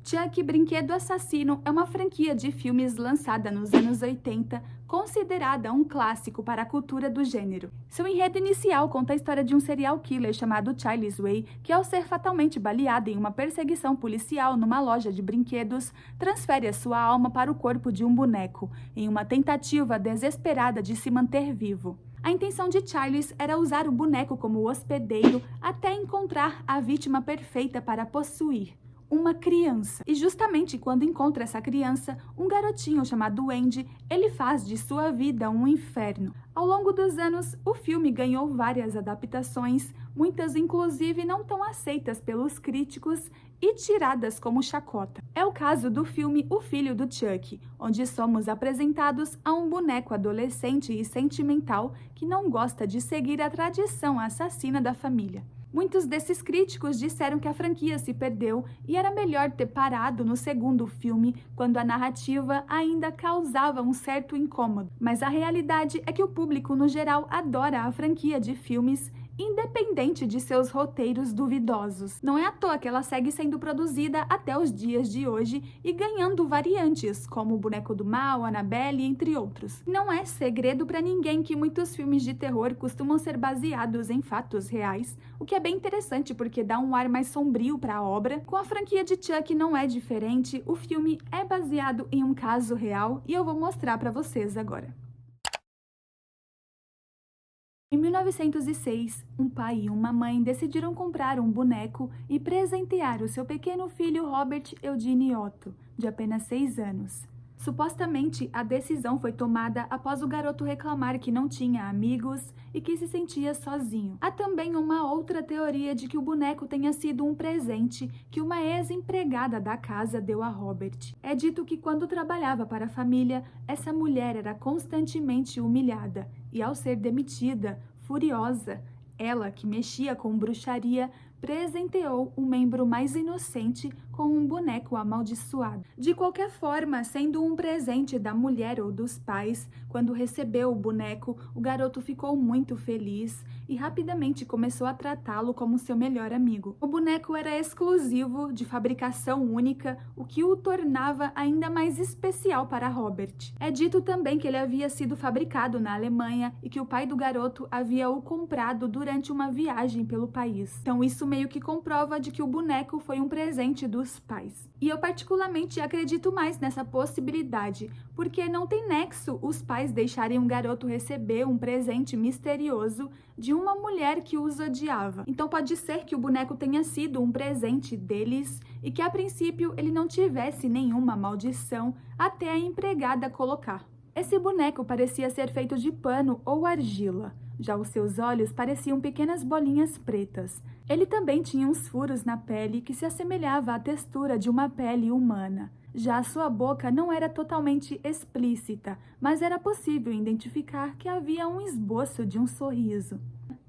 Chuck, Brinquedo Assassino é uma franquia de filmes lançada nos anos 80, considerada um clássico para a cultura do gênero. Seu enredo inicial conta a história de um serial killer chamado Charles Way, que ao ser fatalmente baleado em uma perseguição policial numa loja de brinquedos, transfere a sua alma para o corpo de um boneco, em uma tentativa desesperada de se manter vivo. A intenção de Charles era usar o boneco como hospedeiro até encontrar a vítima perfeita para possuir. Uma criança. E justamente quando encontra essa criança, um garotinho chamado Andy, ele faz de sua vida um inferno. Ao longo dos anos, o filme ganhou várias adaptações, muitas inclusive não tão aceitas pelos críticos e tiradas como chacota. É o caso do filme O Filho do Chuck, onde somos apresentados a um boneco adolescente e sentimental que não gosta de seguir a tradição assassina da família. Muitos desses críticos disseram que a franquia se perdeu e era melhor ter parado no segundo filme, quando a narrativa ainda causava um certo incômodo. Mas a realidade é que o público, no geral, adora a franquia de filmes, independente de seus roteiros duvidosos. Não é à toa que ela segue sendo produzida até os dias de hoje e ganhando variantes, como o Boneco do Mal, Annabelle, entre outros. Não é segredo para ninguém que muitos filmes de terror costumam ser baseados em fatos reais, o que é bem interessante porque dá um ar mais sombrio para a obra. Com a franquia de Chuck não é diferente, o filme é baseado em um caso real e eu vou mostrar para vocês agora. Em 1906, um pai e uma mãe decidiram comprar um boneco e presentear o seu pequeno filho Robert Eugene Otto, de apenas 6 anos. Supostamente, a decisão foi tomada após o garoto reclamar que não tinha amigos e que se sentia sozinho. Há também uma outra teoria de que o boneco tenha sido um presente que uma ex-empregada da casa deu a Robert. É dito que quando trabalhava para a família, essa mulher era constantemente humilhada e, ao ser demitida, furiosa, ela, que mexia com bruxaria, presenteou um membro mais inocente com um boneco amaldiçoado. De qualquer forma, sendo um presente da mulher ou dos pais, quando recebeu o boneco, o garoto ficou muito feliz e rapidamente começou a tratá-lo como seu melhor amigo. O boneco era exclusivo, de fabricação única, o que o tornava ainda mais especial para Robert. É dito também que ele havia sido fabricado na Alemanha e que o pai do garoto havia o comprado durante uma viagem pelo país. Então isso meio que comprova de que o boneco foi um presente dos pais. E eu particularmente acredito mais nessa possibilidade, porque não tem nexo os pais deixarem um garoto receber um presente misterioso de uma mulher que os odiava. Então pode ser que o boneco tenha sido um presente deles e que a princípio ele não tivesse nenhuma maldição até a empregada colocar. Esse boneco parecia ser feito de pano ou argila. Já os seus olhos pareciam pequenas bolinhas pretas. Ele também tinha uns furos na pele que se assemelhava à textura de uma pele humana. Já a sua boca não era totalmente explícita, mas era possível identificar que havia um esboço de um sorriso.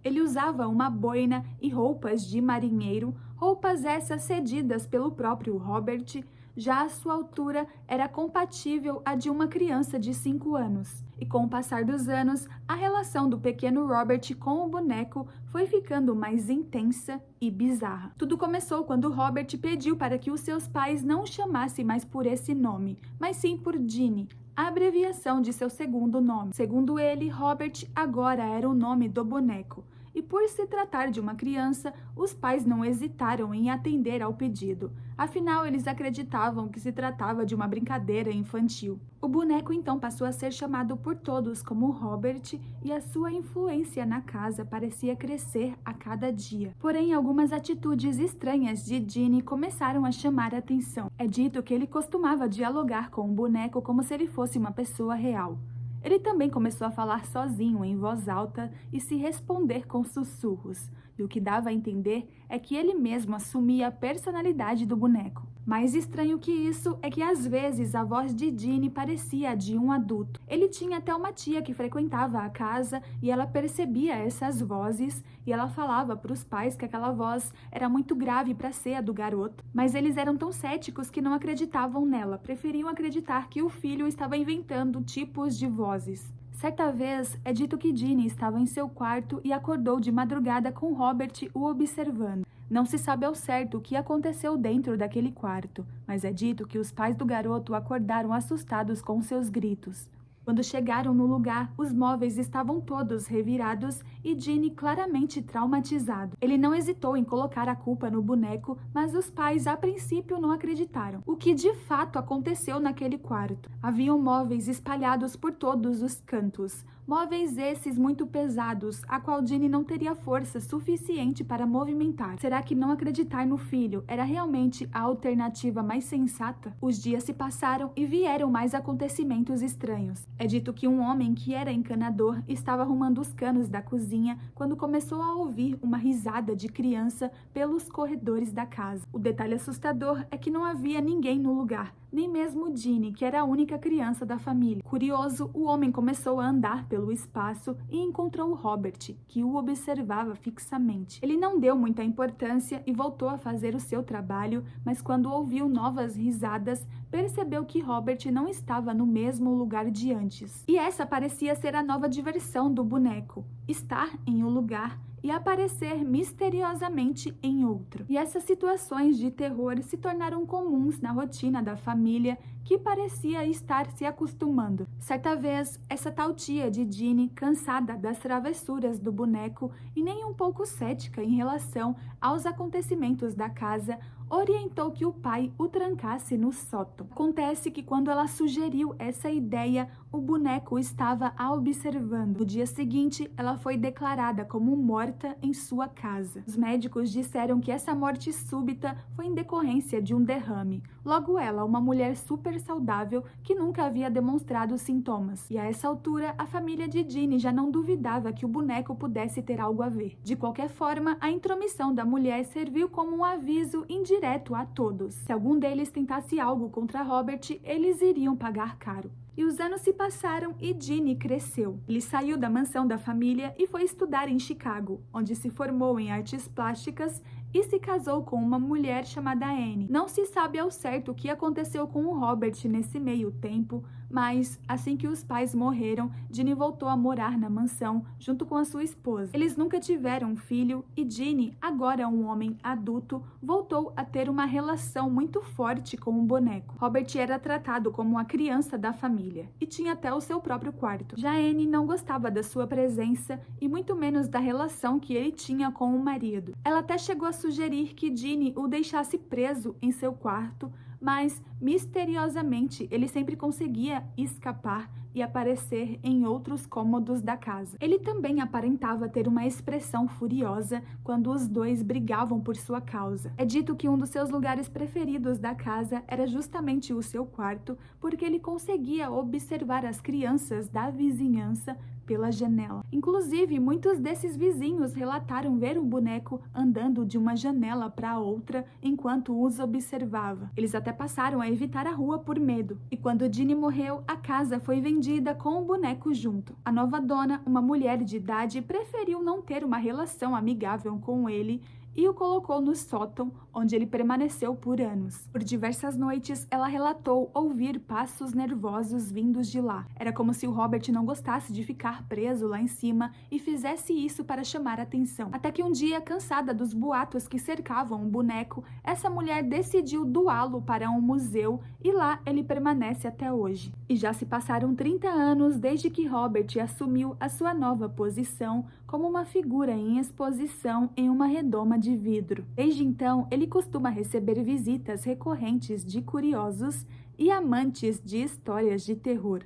Ele usava uma boina e roupas de marinheiro, roupas essas cedidas pelo próprio Robert. Já a sua altura era compatível à de uma criança de 5 anos. E com o passar dos anos, a relação do pequeno Robert com o boneco foi ficando mais intensa e bizarra. Tudo começou quando Robert pediu para que os seus pais não o chamassem mais por esse nome, mas sim por Ginny, a abreviação de seu segundo nome. Segundo ele, Robert agora era o nome do boneco. E por se tratar de uma criança, os pais não hesitaram em atender ao pedido. Afinal, eles acreditavam que se tratava de uma brincadeira infantil. O boneco então passou a ser chamado por todos como Robert e a sua influência na casa parecia crescer a cada dia. Porém, algumas atitudes estranhas de Ginny começaram a chamar a atenção. É dito que ele costumava dialogar com o boneco como se ele fosse uma pessoa real. Ele também começou a falar sozinho, em voz alta, e se responder com sussurros, e o que dava a entender é que ele mesmo assumia a personalidade do boneco. Mais estranho que isso é que às vezes a voz de Ginny parecia a de um adulto. Ele tinha até uma tia que frequentava a casa e ela percebia essas vozes e ela falava para os pais que aquela voz era muito grave para ser a do garoto. Mas eles eram tão céticos que não acreditavam nela, preferiam acreditar que o filho estava inventando tipos de vozes. Certa vez, é dito que Ginny estava em seu quarto e acordou de madrugada com Robert o observando. Não se sabe ao certo o que aconteceu dentro daquele quarto, mas é dito que os pais do garoto acordaram assustados com seus gritos. Quando chegaram no lugar, os móveis estavam todos revirados e Ginny claramente traumatizado. Ele não hesitou em colocar a culpa no boneco, mas os pais a princípio não acreditaram. O que de fato aconteceu naquele quarto? Haviam móveis espalhados por todos os cantos. Móveis esses muito pesados, a qual Ginny não teria força suficiente para movimentar. Será que não acreditar no filho era realmente a alternativa mais sensata? Os dias se passaram e vieram mais acontecimentos estranhos. É dito que um homem que era encanador estava arrumando os canos da cozinha quando começou a ouvir uma risada de criança pelos corredores da casa. O detalhe assustador é que não havia ninguém no lugar, nem mesmo Ginny, que era a única criança da família. Curioso, o homem começou a andar pelo espaço e encontrou Robert, que o observava fixamente. Ele não deu muita importância e voltou a fazer o seu trabalho, mas quando ouviu novas risadas, percebeu que Robert não estava no mesmo lugar de antes. E essa parecia ser a nova diversão do boneco, estar em um lugar e aparecer misteriosamente em outro. E essas situações de terror se tornaram comuns na rotina da família, que parecia estar se acostumando. Certa vez, essa tal tia de Ginny, cansada das travessuras do boneco e nem um pouco cética em relação aos acontecimentos da casa, orientou que o pai o trancasse no sótão. Acontece que quando ela sugeriu essa ideia, o boneco estava a observando. No dia seguinte, ela foi declarada como morta em sua casa. Os médicos disseram que essa morte súbita foi em decorrência de um derrame. Logo ela, uma mulher super saudável que nunca havia demonstrado sintomas. E a essa altura, a família de Ginny já não duvidava que o boneco pudesse ter algo a ver. De qualquer forma, a intromissão da mulher serviu como um aviso indireto a todos. Se algum deles tentasse algo contra Robert, eles iriam pagar caro. E os anos se passaram e Ginny cresceu. Ele saiu da mansão da família e foi estudar em Chicago, onde se formou em artes plásticas e se casou com uma mulher chamada Anne. Não se sabe ao certo o que aconteceu com o Robert nesse meio tempo, mas assim que os pais morreram, Ginny voltou a morar na mansão junto com a sua esposa. Eles nunca tiveram um filho e Ginny, agora um homem adulto, voltou a ter uma relação muito forte com o boneco. Robert era tratado como uma criança da família e tinha até o seu próprio quarto. Já Anne não gostava da sua presença e muito menos da relação que ele tinha com o marido. Ela até chegou a sugerir que Ginny o deixasse preso em seu quarto, mas misteriosamente ele sempre conseguia escapar e aparecer em outros cômodos da casa. Ele também aparentava ter uma expressão furiosa quando os dois brigavam por sua causa. É dito que um dos seus lugares preferidos da casa era justamente o seu quarto, porque ele conseguia observar as crianças da vizinhança pela janela. Inclusive, muitos desses vizinhos relataram ver o boneco andando de uma janela para outra enquanto os observava. Eles até passaram a evitar a rua por medo. E quando Ginny morreu, a casa foi vendida com o boneco junto. A nova dona, uma mulher de idade, preferiu não ter uma relação amigável com ele e o colocou no sótão, onde ele permaneceu por anos. Por diversas noites, ela relatou ouvir passos nervosos vindos de lá. Era como se o Robert não gostasse de ficar preso lá em cima e fizesse isso para chamar atenção. Até que um dia, cansada dos boatos que cercavam o boneco, essa mulher decidiu doá-lo para um museu e lá ele permanece até hoje. E já se passaram 30 anos desde que Robert assumiu a sua nova posição como uma figura em exposição em uma redoma de vidro. Desde então, ele costuma receber visitas recorrentes de curiosos e amantes de histórias de terror.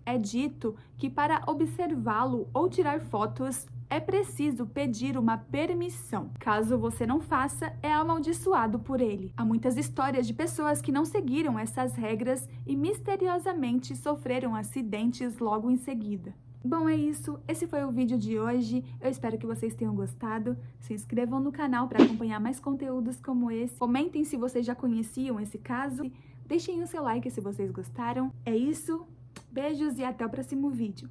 É dito que para observá-lo ou tirar fotos, é preciso pedir uma permissão. Caso você não faça, é amaldiçoado por ele. Há muitas histórias de pessoas que não seguiram essas regras e misteriosamente sofreram acidentes logo em seguida. Bom, é isso. Esse foi o vídeo de hoje. Eu espero que vocês tenham gostado. Se inscrevam no canal para acompanhar mais conteúdos como esse. Comentem se vocês já conheciam esse caso. Deixem o seu like se vocês gostaram. É isso. Beijos e até o próximo vídeo.